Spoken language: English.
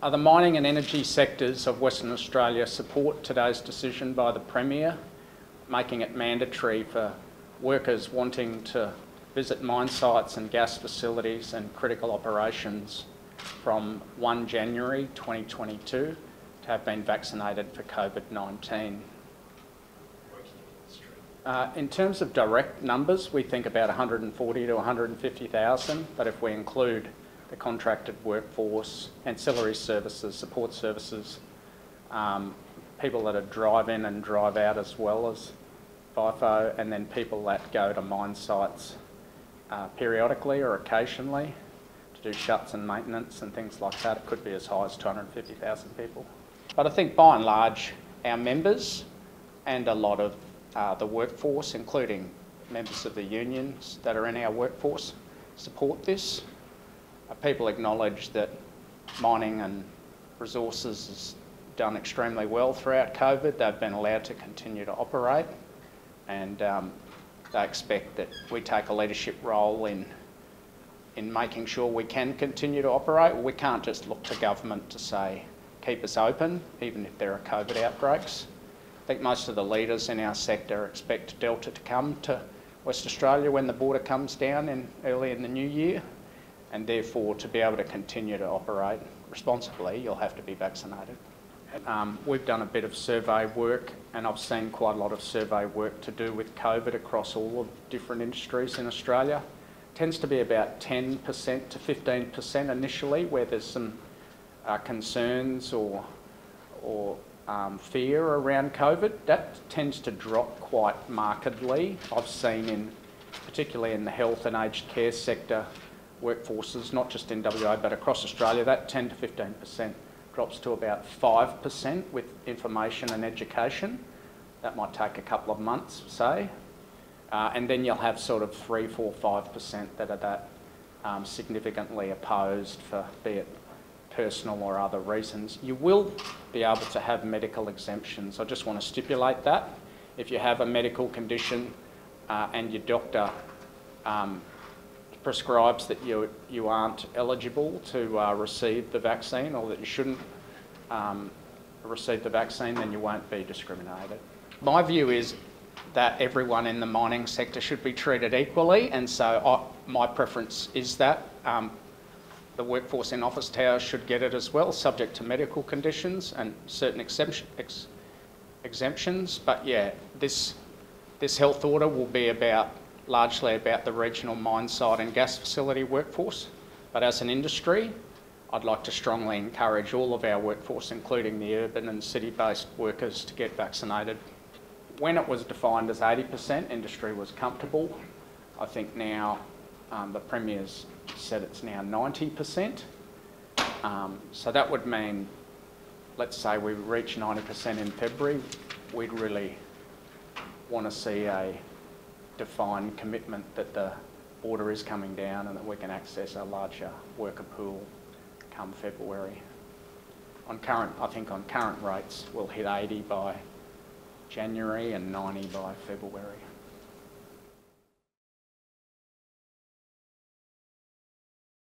The mining and energy sectors of Western Australia support today's decision by the Premier, making it mandatory for workers wanting to visit mine sites and gas facilities and critical operations from 1 January 2022 to have been vaccinated for COVID-19. In terms of direct numbers, we think about 140 to 150,000, but if we include the contracted workforce, ancillary services, support services, people that are drive in and drive out as well as FIFO, and then people that go to mine sites periodically or occasionally to do shuts and maintenance and things like that, it could be as high as 250,000 people. But I think by and large, our members and a lot of the workforce, including members of the unions that are in our workforce, support this. People acknowledge that mining and resources has done extremely well throughout COVID. They've been allowed to continue to operate, and they expect that we take a leadership role in making sure we can continue to operate. We can't just look to government to say, keep us open, even if there are COVID outbreaks. I think most of the leaders in our sector expect Delta to come to West Australia when the border comes down early in the new year, and therefore to be able to continue to operate responsibly, you'll have to be vaccinated. We've done a bit of survey work, and I've seen quite a lot of survey work to do with COVID across all of different industries in Australia. It tends to be about 10% to 15% initially, where there's some concerns or fear around COVID. That tends to drop quite markedly. I've seen particularly in the health and aged care sector workforces, not just in WA but across Australia, that 10 to 15% drops to about 5% with information and education. That might take a couple of months, say. And then you'll have sort of 3, 4, 5% that are that significantly opposed for, be it personal or other reasons. You will be able to have medical exemptions. I just want to stipulate that. If you have a medical condition and your doctor prescribes that you aren't eligible to receive the vaccine, or that you shouldn't receive the vaccine, then you won't be discriminated. My view is that everyone in the mining sector should be treated equally, and so my preference is that the workforce in office towers should get it as well, subject to medical conditions and certain exemptions. But yeah, this health order will be largely about the regional mine site and gas facility workforce. But as an industry, I'd like to strongly encourage all of our workforce, including the urban and city-based workers, to get vaccinated. When it was defined as 80%, industry was comfortable. I think now the Premier's said it's now 90%. So that would mean, let's say we reach 90% in February, we'd really want to see a defined commitment that the border is coming down and that we can access a larger worker pool come February. I think on current rates, we'll hit 80 by January and 90 by February.